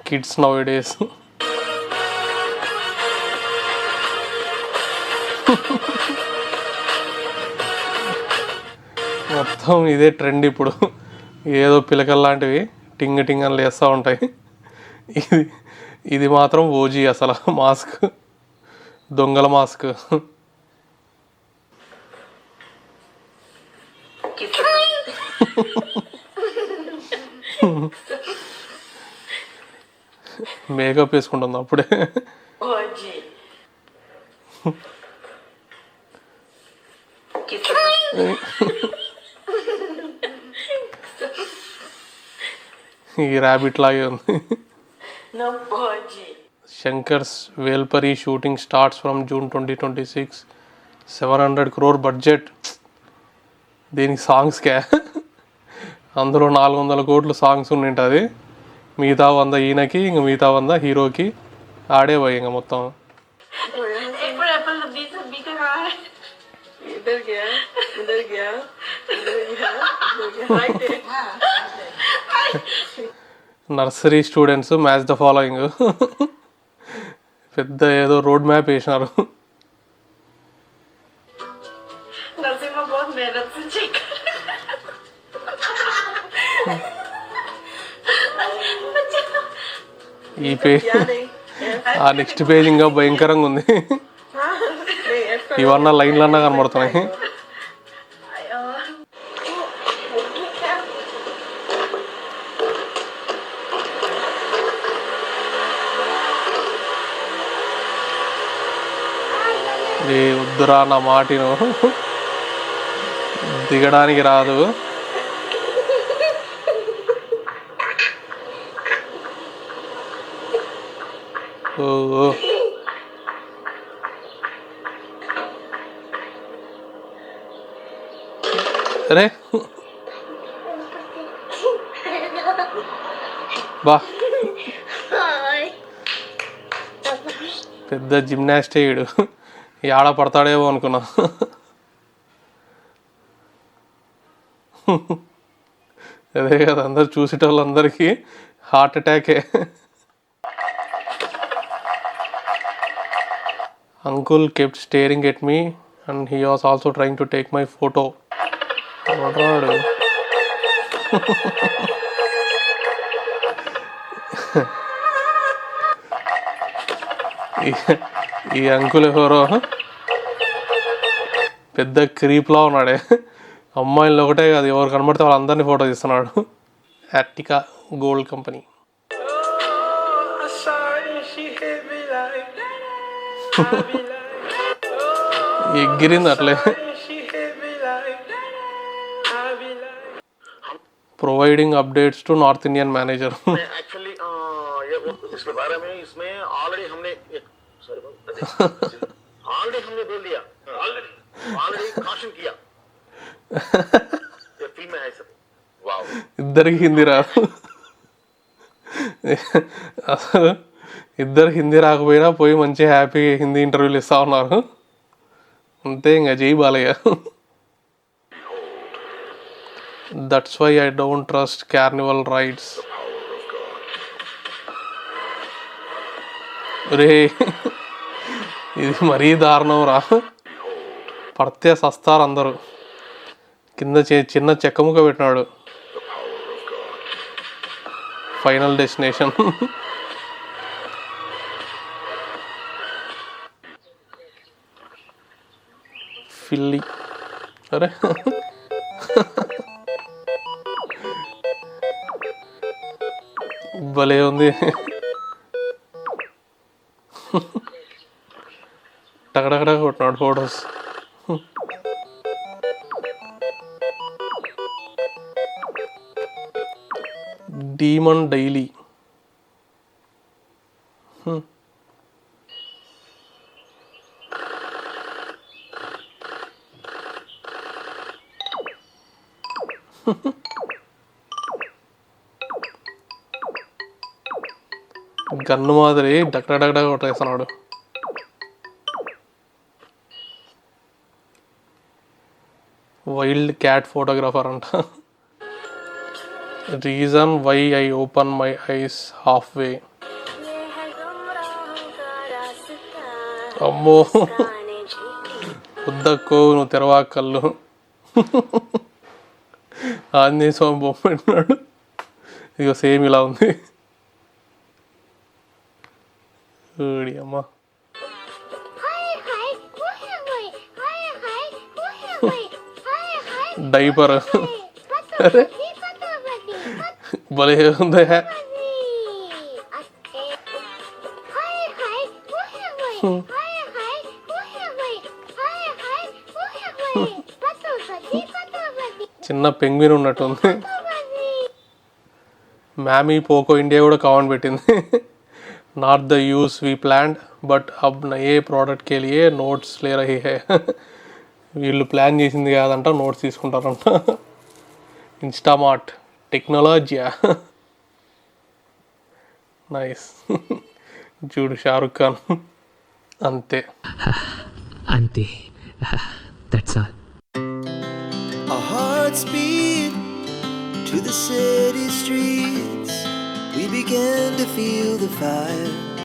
Kids now days. మొత్తం ఇదే trend ఇప్పుడు. ఏదో పిలకలు లాంటివి టింగ్ టింగ్ అని లేస్తూ ఉంటాయి. ఇది ఇది మాత్రం ఓజీ అసలు మాస్క్, దొంగల మాస్క్. మేకప్ వేసుకుంటుంది అప్పుడే. ఈ ర్యాబిట్ లాగే ఉంది. Shankar's Velpari shooting starts from June 2026. 700 crore budget. దీనికి సాంగ్స్కే అందులో 400 కోట్లు సాంగ్స్ ఉండింటుంది. మిగతా 100 ఈయనకి, ఇంక మిగతా 100 హీరోకి ఆడే పోయి ఇంకా మొత్తం. Nursery students match the following. పెద్ద ఏదో రోడ్ మ్యాప్ వేసినారు. ఈ పేజ్, ఆ నెక్స్ట్ పేజ్ ఇంకా భయంకరంగా ఉంది. ఇవన్నా లైన్లన్నా కనబడుతున్నాయి. ఏ వద్దురా నా మాటిను, దిగడానికి రాదు. ఓ అరే బా, పెద్ద జిమ్నాస్ట్ అయ్యాడు. ఆడ పడతాడేమో అనుకున్నా. అదే కదా, అందరు చూసేటోళ్ళందరికీ హార్ట్ అటాకే. Uncle kept staring at me and he was also trying to take my photo. ఎవడ్రాడు? ఈ అంకుల్ ఎవరో పెద్ద క్రీప్లా ఉన్నాడే. అమ్మాయిలు ఒకటే కాదు, ఎవరు కనబడితే వాళ్ళందరినీ ఫోటో తీస్తున్నాడు. యాక్టికా గోల్డ్ కంపెనీ. ఎగిరింది అట్లే. Providing updates to north Indian manager. ఇద్దరికి హిందీ రాదు. అసలు ఇద్దరు హిందీ రాకపోయినా పోయి మంచి హ్యాపీగా హిందీ ఇంటర్వ్యూలు ఇస్తా ఉన్నారు. అంతే ఇంకా జై Balayya. That's why I don't trust carnival rides. రే ఇది మరీ దారుణం రా. పడితే సస్తారు అందరూ. కింద చిన్న చెక్కముక్క పెట్టినాడు. Final destination. ఫిల్లీ. అరే భలే ఉంది. టగడగడ కొట్టినాడు ఫొటోస్. Demon daily. గన్ను మాదిరి డగడగడ కొట్టేస్తున్నాడు. వైల్డ్ క్యాట్ ఫోటోగ్రాఫర్ అంట. Reason why I open my eyes half way. అమ్మో వద్దక్కో నువ్వు తెరవా కళ్ళు. ఆంజనేయ స్వామి బొమ్మ పెట్టినాడు. ఇక సేమ్ ఇలా ఉంది. అమ్మా డైపర్ అరే భలే ఉంది. చిన్న పెంగ్విన్ ఉన్నట్టుంది. మ్యామీ పోకో ఇండియా కూడా కామెంట్ పెట్టింది. Not the use we planned but अब नए ప్రోడక్ట్ के लिए నోట్స్ ले रही है. వీళ్ళు ప్లాన్ చేసింది కాదంట, నోట్స్ తీసుకుంటారంట. ఇన్స్టామార్ట్ టెక్నాలజీయా నైస్. చూడు షారుఖ్ ఖాన్ అంతే అంతే. That's all. Our hearts beat to the city streets. We began to feel the fire.